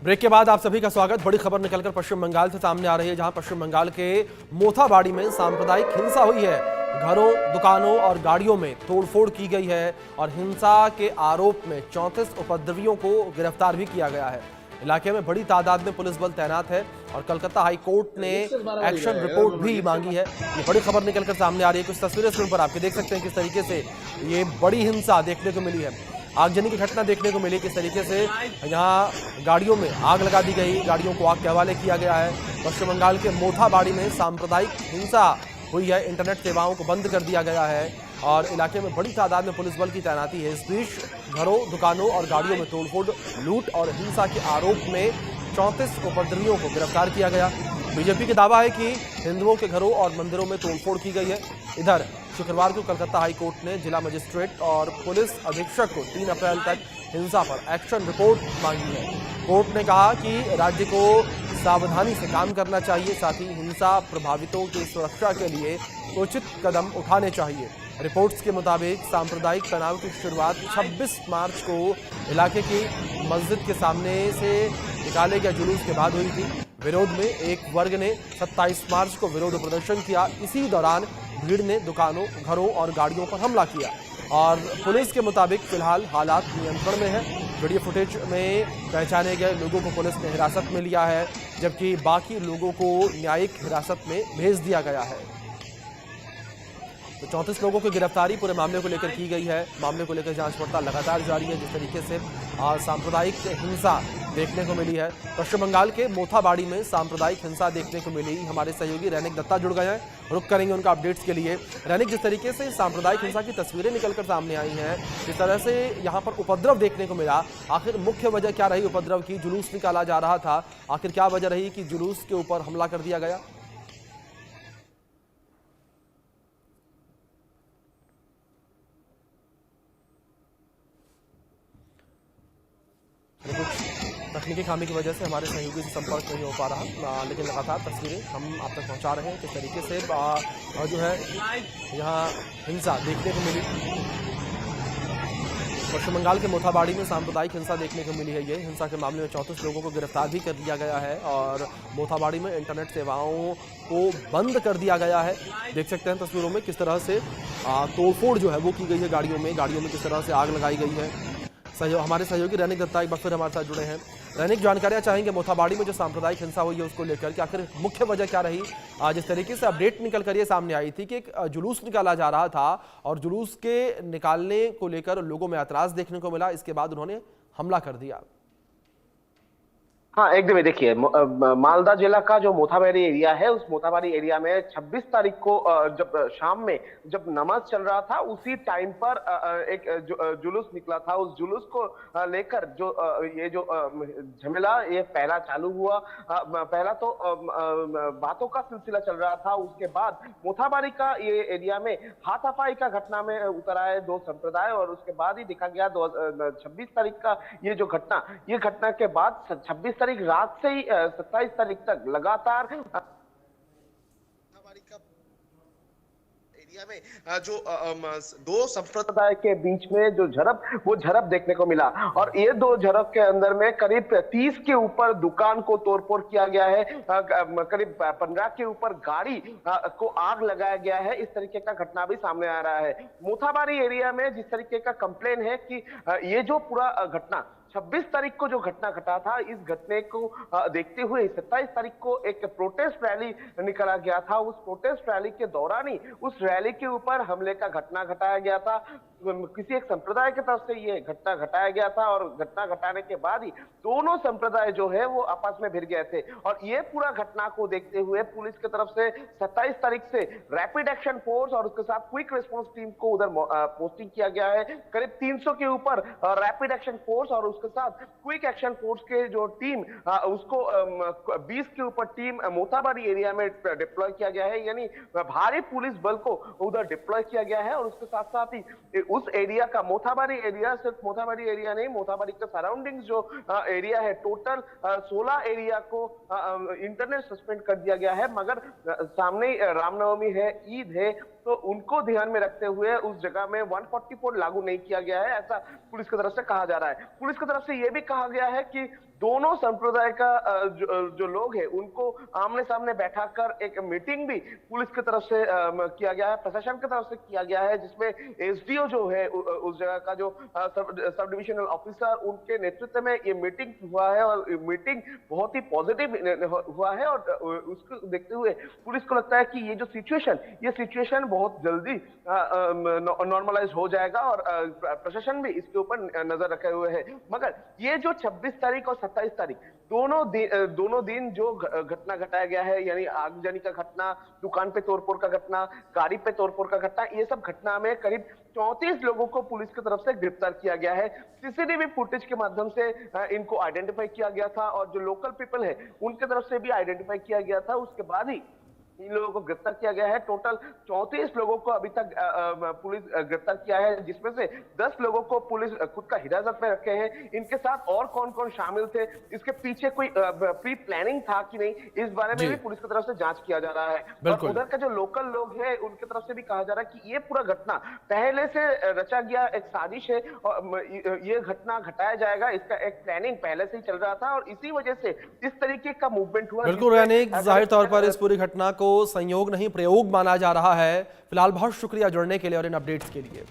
Break के बाद आप सभी का स्वागत। बड़ी खबर निकलकर पश्चिम बंगाल से सामने आ रही है, जहां पश्चिम बंगाल के मोथाबाड़ी में सांप्रदायिक हिंसा हुई है। घरों, दुकानों और गाड़ियों में तोड़फोड़ की गई है और हिंसा के आरोप में 34 उपद्रवियों को गिरफ्तार भी किया गया है। इलाके में बड़ी तादाद में पुलिस बल तैनात है और कलकत्ता हाई कोर्ट ने एक्शन रिपोर्ट भी मांगी है। ये बड़ी खबर निकलकर सामने आ रही है। कुछ तस्वीरें स्क्रीन पर आपके देख सकते हैं किस तरीके से ये बड़ी हिंसा देखने को मिली है। आगजनी की घटना देखने को मिली, किस तरीके से यहाँ गाड़ियों में आग लगा दी गई, गाड़ियों को आग के हवाले किया गया है। पश्चिम बंगाल के मोथाबाड़ी में सांप्रदायिक हिंसा हुई है, इंटरनेट सेवाओं को बंद कर दिया गया है और इलाके में बड़ी तादाद में पुलिस बल की तैनाती है। इस बीच घरों, दुकानों और गाड़ियों में तोड़फोड़, लूट और हिंसा के आरोप में 34 उपद्रवियों को गिरफ्तार किया गया। बीजेपी का दावा है कि हिंदुओं के घरों और मंदिरों में तोड़फोड़ की गई है। इधर शुक्रवार को कलकत्ता हाई कोर्ट ने जिला मजिस्ट्रेट और पुलिस अधीक्षक को 3 अप्रैल तक हिंसा पर एक्शन रिपोर्ट मांगी है। कोर्ट ने कहा कि राज्य को सावधानी से काम करना चाहिए, साथ ही हिंसा प्रभावितों की सुरक्षा के लिए उचित कदम उठाने चाहिए। रिपोर्ट्स के मुताबिक सांप्रदायिक तनाव की शुरुआत 26 मार्च को इलाके की मस्जिद के सामने से निकाले गए जुलूस के बाद हुई थी। विरोध में एक वर्ग ने 27 मार्च को विरोध प्रदर्शन किया। इसी दौरान भीड़ ने दुकानों, घरों और गाड़ियों पर हमला किया और पुलिस के मुताबिक फिलहाल हालात नियंत्रण में है। वीडियो फुटेज में पहचाने गए लोगों को पुलिस ने हिरासत में लिया है, जबकि बाकी लोगों को न्यायिक हिरासत में भेज दिया गया है। तो 34 लोगों की गिरफ्तारी पूरे मामले को लेकर की गई है। मामले को लेकर जांच पड़ताल लगातार जारी है। जिस तरीके से सांप्रदायिक हिंसा देखने को मिली है, पश्चिम बंगाल के मोथाबाड़ी में सांप्रदायिक हिंसा देखने को मिली। हमारे सहयोगी रैनिक दत्ता जुड़ गए हैं, रुक करेंगे उनका अपडेट्स के लिए। रैनिक, जिस तरीके से सांप्रदायिक हिंसा की तस्वीरें निकलकर सामने आई हैं, जिस तरह से यहाँ पर उपद्रव देखने को मिला, आखिर मुख्य वजह क्या रही उपद्रव की? जुलूस निकाला जा रहा था, आखिर क्या वजह रही कि जुलूस के ऊपर हमला कर दिया गया? कुछ तकनीकी खामी की वजह से हमारे सहयोगी से संपर्क नहीं हो पा रहा, लेकिन लगातार तस्वीरें हम आप तक पहुंचा रहे हैं किस तरीके से जो है यहाँ हिंसा देखने को मिली। पश्चिम बंगाल के मोथाबाड़ी में सांप्रदायिक हिंसा देखने को मिली है। ये हिंसा के मामले में 34 लोगों को गिरफ्तार भी कर लिया गया है और मोथाबाड़ी में इंटरनेट सेवाओं को बंद कर दिया गया है। देख सकते हैं तस्वीरों में किस तरह से तोड़फोड़ जो है वो की गई है। गाड़ियों में किस तरह से आग लगाई गई है। हमारे सहयोगी रैनिक दत्ता एक बार फिर हमारे साथ जुड़े हैं। रैनिक, जानकारियां चाहेंगे मोथाबाड़ी में जो सांप्रदायिक हिंसा हुई है उसको लेकर कि आखिर मुख्य वजह क्या रही? जिस तरीके से अपडेट निकल कर ये सामने आई थी कि एक जुलूस निकाला जा रहा था और जुलूस के निकालने को लेकर लोगों में ऐतराज देखने को मिला, इसके बाद उन्होंने हमला कर दिया। हाँ, एकदम। देखिए, मालदा जिला का जो मोथाबाड़ी एरिया है, उस मोथाबाड़ी एरिया में 26 तारीख को जब शाम में जब नमाज चल रहा था, उसी टाइम पर एक जुलूस निकला था। उस जुलूस को लेकर जो ये जो झमेला ये पहला चालू हुआ। पहला तो बातों का सिलसिला चल रहा था। उसके बाद मोथाबाड़ी का ये एरिया में हाथापाई का घटना में उतर आए दो संप्रदाय और उसके बाद ही देखा गया 26 तारीख का ये जो घटना, ये घटना के बाद 26 तारीख रात से ही 27 तारीख तक लगातार एरिया में जो दो संप्रदाय के बीच में जो वो झड़प देखने को मिला और ये दो झड़प के अंदर में करीब 30 के ऊपर दुकान को तोड़फोड़ किया गया है। करीब 15 के ऊपर गाड़ी को आग लगाया गया है। इस तरीके का घटना भी सामने आ रहा है। मोथाबाड़ी एरिया में जिस तरीके का कंप्लेन है कि ये जो पूरा घटना 26 तारीख को जो घटना घटा था, इस घटने को देखते हुए 27 तारीख को एक प्रोटेस्ट रैली निकाला गया था। उस प्रोटेस्ट रैली के दौरान ही उस रैली के ऊपर हमले का घटना घटाया गया था। किसी एक संप्रदाय की तरफ से ये घटना घटाया गया था और घटना घटाने के बाद ही दोनों संप्रदाय जो है वो आपस में भिड़ गए थे और ये पूरा घटना को देखते हुए पुलिस की तरफ से 27 तारीख से रैपिड एक्शन फोर्स और उसके साथ क्विक रिस्पांस टीम को उधर पोस्टिंग किया गया है। करीब 300 के ऊपर रैपिड एक्शन फोर्स और उसके साथ क्विक एक्शन फोर्स के जो टीम उसको 20 के ऊपर टीम मोथाबाड़ी एरिया में डिप्लॉय किया गया है। यानी भारी पुलिस बल को उधर डिप्लॉय किया गया है और उसके साथ साथ ही उस एरिया का मोथाबाड़ी एरिया, सिर्फ मोथाबाड़ी एरिया नहीं, मोथाबाड़ी का सराउंडिंग जो एरिया है, टोटल 16 एरिया को इंटरनेट सस्पेंड कर दिया गया है। मगर सामने रामनवमी है, ईद है, तो उनको ध्यान में रखते हुए उस जगह में 144 लागू नहीं किया गया है, ऐसा पुलिस की तरफ से कहा जा रहा है। पुलिस की तरफ से यह भी कहा गया है कि दोनों संप्रदाय का जो लोग हैं उनको आमने सामने बैठाकर एक मीटिंग भी पुलिस की तरफ से किया गया है, प्रशासन की तरफ से किया गया है, जिसमें एसडीओ जो है उस जगह का जो सब डिविजनल ऑफिसर, उनके नेतृत्व में ये मीटिंग हुआ है और मीटिंग बहुत ही पॉजिटिव हुआ है। और उसको देखते हुए पुलिस को लगता है कि ये सिचुएशन बहुत जल्दी नॉर्मलाइज हो जाएगा और प्रशासन भी इसके ऊपर नजर रखे हुए है। मगर ये जो 26 तारीख और 27 तारीख दोनों दिन जो घटना घटाया गया है, यानी आगजनी का घटना, दुकान पे तोड़फोड़ का घटना, गाड़ी पे तोड़फोड़ का घटना, ये सब घटना में करीब 34 लोगों को पुलिस की तरफ से गिरफ्तार किया गया है। सीसीटीवी फुटेज के माध्यम से इनको आइडेंटिफाई किया गया था और जो लोकल पीपल है उनके तरफ से भी आइडेंटिफाई किया गया था। उसके बाद ही इन लोगों को गिरफ्तार किया गया है। टोटल 34 लोगों को अभी तक पुलिस गिरफ्तार किया है, जिसमें से 10 लोगों को पुलिस खुद का हिरासत में रखे हैं। इनके साथ और कौन कौन शामिल थे, इसके पीछे कोई प्री प्लानिंग था कि नहीं, इस बारे में भी पुलिस की तरफ से जांच किया जा रहा है। और उधर का जो लोकल लोग हैं उनकी तरफ से भी कहा जा रहा है कि ये पूरा घटना पहले से रचा गया एक साजिश है और ये घटना घटाया जाएगा, इसका एक प्लानिंग पहले से ही चल रहा था और इसी वजह से इस तरीके का मूवमेंट हुआ। बिल्कुल रैनिक, जाहिर तौर पर इस पूरी घटना को संयोग नहीं प्रयोग माना जा रहा है। फिलहाल बहुत शुक्रिया जुड़ने के लिए और इन अपडेट्स के लिए।